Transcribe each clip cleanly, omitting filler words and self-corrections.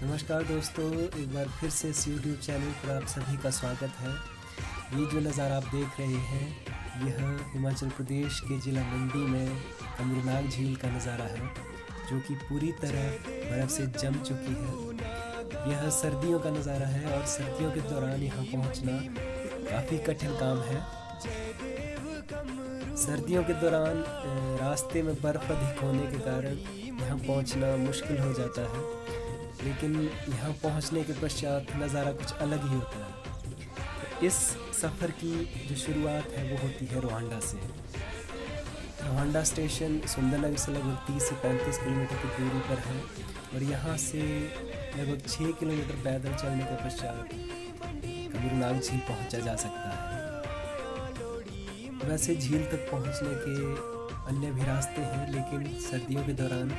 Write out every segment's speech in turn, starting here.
नमस्कार दोस्तों, एक बार फिर से इस YouTube चैनल पर आप सभी का स्वागत है। ये जो नज़ारा आप देख रहे हैं यह हिमाचल प्रदेश के ज़िला मंडी में कमरूनाग झील का नज़ारा है, जो कि पूरी तरह बर्फ़ से जम चुकी है। यह सर्दियों का नज़ारा है और सर्दियों के दौरान यहाँ पहुँचना काफ़ी कठिन काम है। सर्दियों के दौरान रास्ते में बर्फ़ अधिक होने के कारण यहाँ पहुँचना मुश्किल हो जाता है, लेकिन यहाँ पहुँचने के पश्चात नज़ारा कुछ अलग ही होता है। इस सफ़र की जो शुरुआत है वो होती है रोहांडा से। रोहांडा स्टेशन सुंदरनगर से लगभग 30 से 35 किलोमीटर की दूरी पर है और यहाँ से लगभग 6 किलोमीटर पैदल चलने के पश्चात कमरूनाग झील पहुँचा जा सकता है। वैसे झील तक पहुँचने के अन्य भी रास्ते हैं, लेकिन सर्दियों के दौरान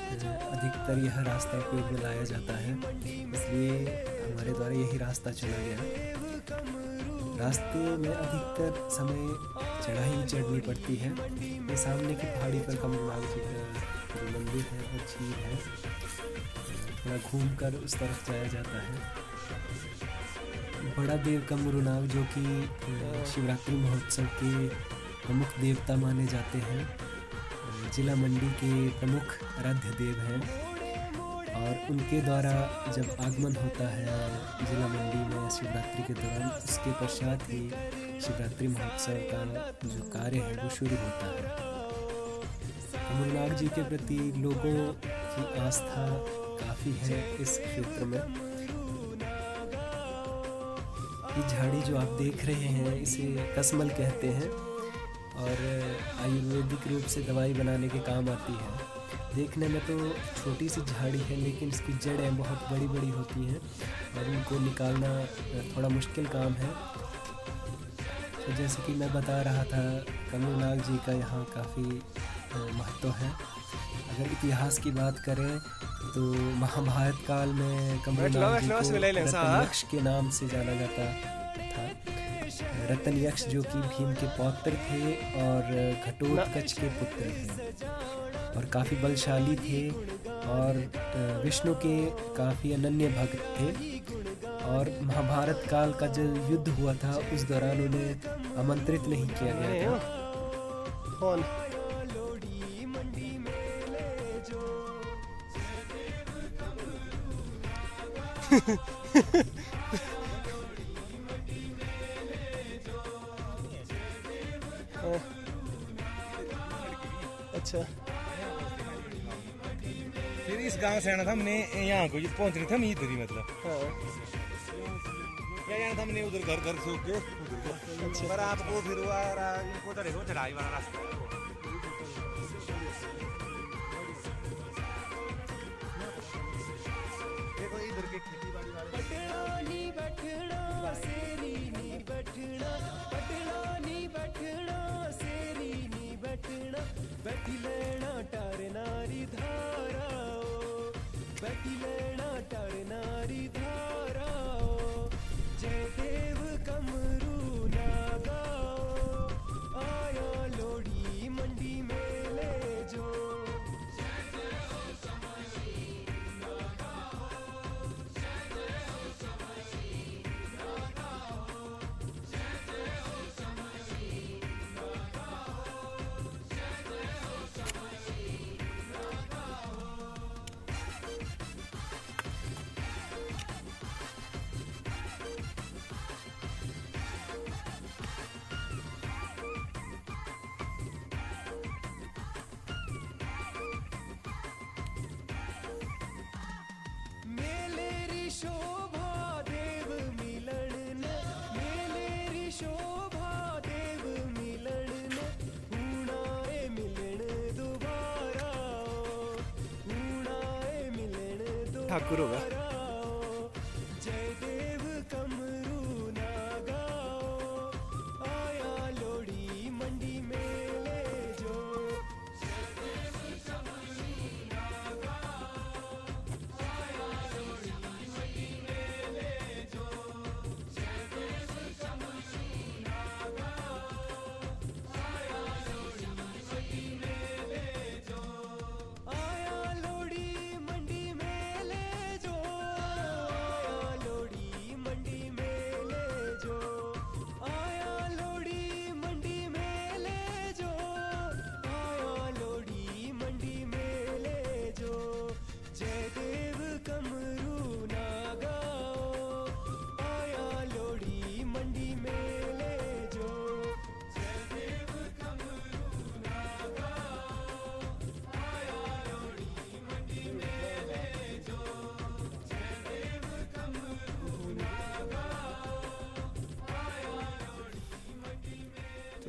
अधिकतर यह रास्ता उपयोग में लाया जाता है, इसलिए हमारे द्वारा यही रास्ता चुना गया। रास्ते में अधिकतर समय चढ़ाई चढ़नी पड़ती है। ये सामने की पहाड़ी पर कमरूनाग जी का जो मंदिर है और झील है, थोड़ा घूमकर उस तरफ जाया जाता है। बड़ा देव कमरूनाग, जो कि शिवरात्रि महोत्सव के प्रमुख देवता माने जाते हैं, जिला मंडी के प्रमुख आराध्य देव हैं और उनके द्वारा जब आगमन होता है जिला मंडी में शिवरात्रि के दौरान, उसके पश्चात ही शिवरात्रि महोत्सव का जो कार्य है वो शुरू होता है। कमरूनाग जी के प्रति लोगों की आस्था काफ़ी है इस क्षेत्र में। ये झाड़ी जो आप देख रहे हैं इसे कसमल कहते हैं और आयुर्वेदिक रूप से दवाई बनाने के काम आती है। देखने में तो छोटी सी झाड़ी है, लेकिन इसकी जड़ें बहुत बड़ी बड़ी होती हैं और इनको निकालना थोड़ा मुश्किल काम है। तो जैसे कि मैं बता रहा था, कमरूनाग जी का यहाँ काफ़ी महत्व है। अगर इतिहास की बात करें तो महाभारत काल में कमरूनाग जी को रत्नयक्ष के नाम से जाना जाता था। रत्नयक्ष जो कि भीम के पौत्र थे और घटोत्कच के पुत्र थे और काफ़ी बलशाली थे और विष्णु के काफ़ी अनन्य भक्त थे। और महाभारत काल का जो युद्ध हुआ था उस दौरान उन्हें आमंत्रित नहीं किया गया था। अच्छा, फिर इस गांव से आना था हमने, यहाँ को पहुंचने था हम इधर ही, मतलब यहाँ था हमने उधर घर घर से होके उधर। पर आपको फिर इनको तो देखो चढ़ाई वाला रास्ता देखो, इधर के खेती बाड़ी बैठी लेना टार नारी धाराओ, बैठी लेना टार नारी धाराओ, जय देव कमरू नागाओ, आया लोड़ी मंडी में ले जो। शोभा देव मिलन, मेलेरी शोभा देव मिलन, ऊणाए मिलन दोबारा, ऊणाए मिलन दोबारा। ठाकुर होगा। जय देव कमरू नागाओ, आया लोड़ी मंडी में ले जो। आया लोड़ी मंडी में ले जो।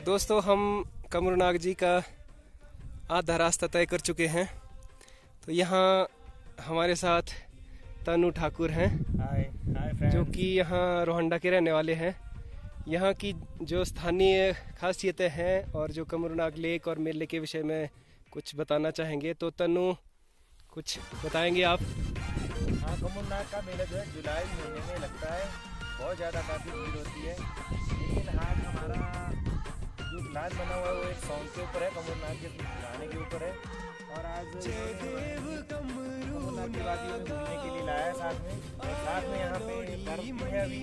दोस्तों हम कमरूनाग जी का आधा रास्ता तय कर चुके हैं। तो यहाँ हमारे साथ तनु ठाकुर हैं जो कि यहाँ रोहंडा के रहने वाले हैं। यहाँ की जो स्थानीय खासियतें हैं और जो कमरूनाग लेक और मेले के विषय में कुछ बताना चाहेंगे। तो तनु कुछ बताएंगे आप? हाँ, कमरूनाग का मेला जो है जुलाई महीने में लगता है। बहुत ज़्यादा काफ़ी भीड़ होती है। लेकिन आज हमारा जो प्लान बना हुआ है वो एक सॉन्ग के ऊपर है, कमरूनाग के गाने के ऊपर है। और आज कमरूनाग की वादियों में घूमने के लिए लाया है साथ में यहाँ पे बर्फ भी है अभी।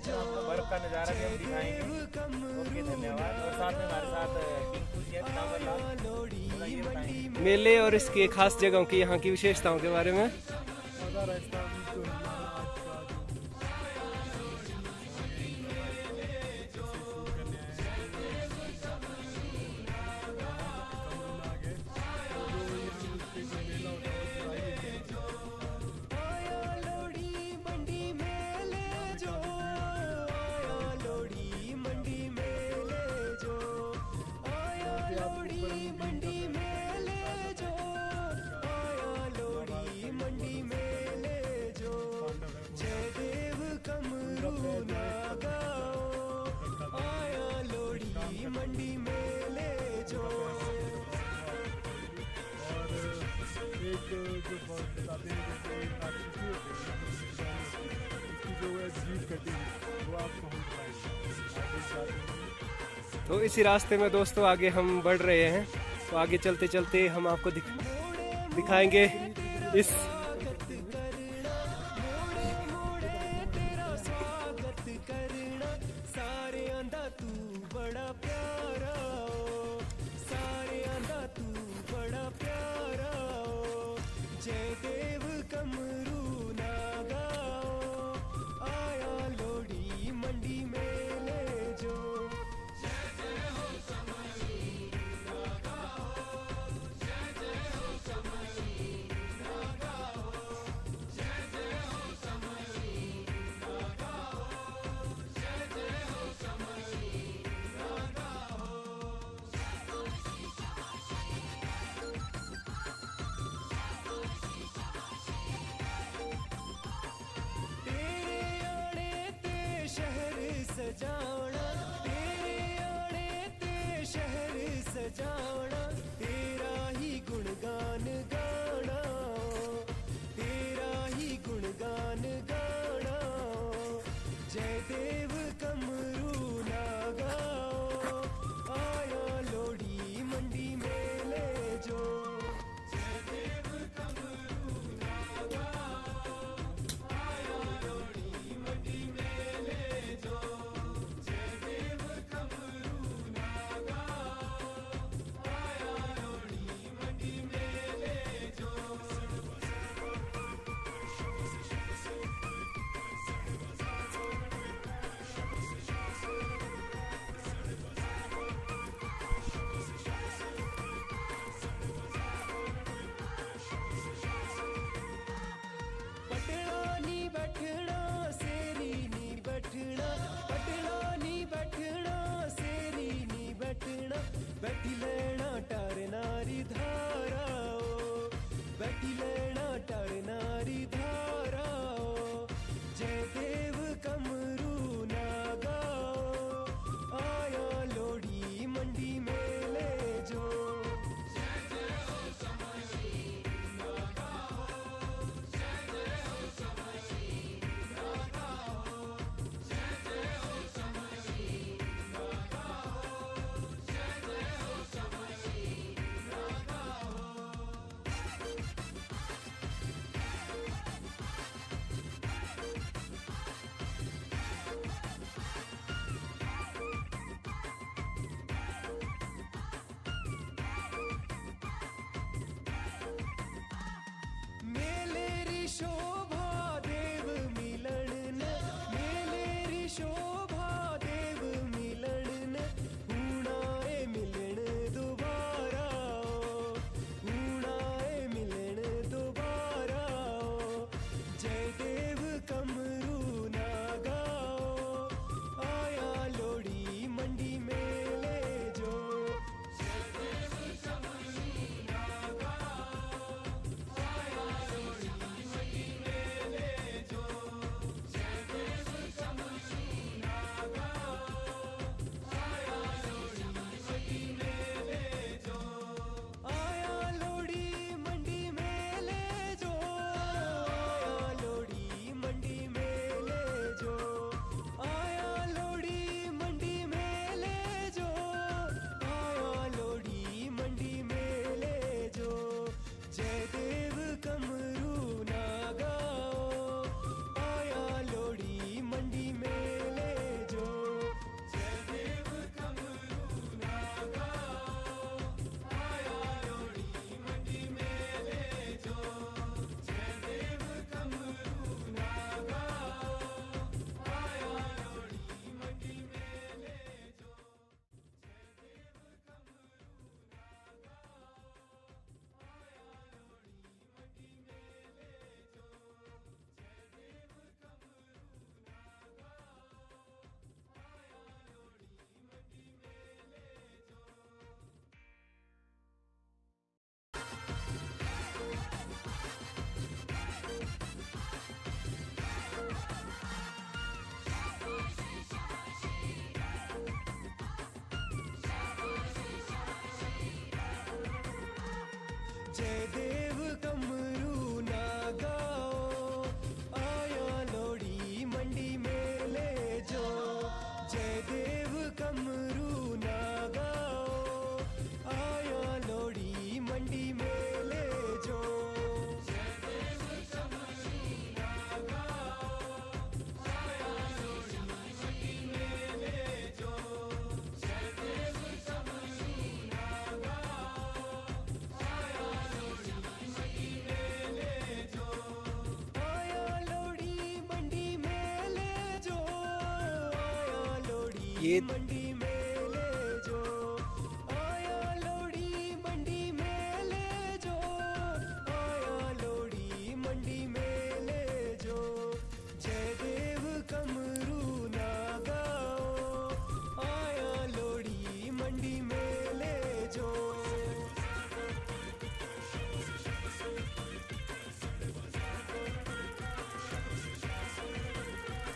आपको बर्फ का नज़ारा भी हम दिखाएंगे। ओके, धन्यवाद। और साथ में हमारे साथ पिंकू जी है, ये बताएंगे मेले और इसके खास जगहों की, यहाँ की विशेषताओं के बारे में। तो इसी रास्ते में दोस्तों आगे हम बढ़ रहे हैं। तो आगे चलते चलते हम आपको दिखाएंगे इस ये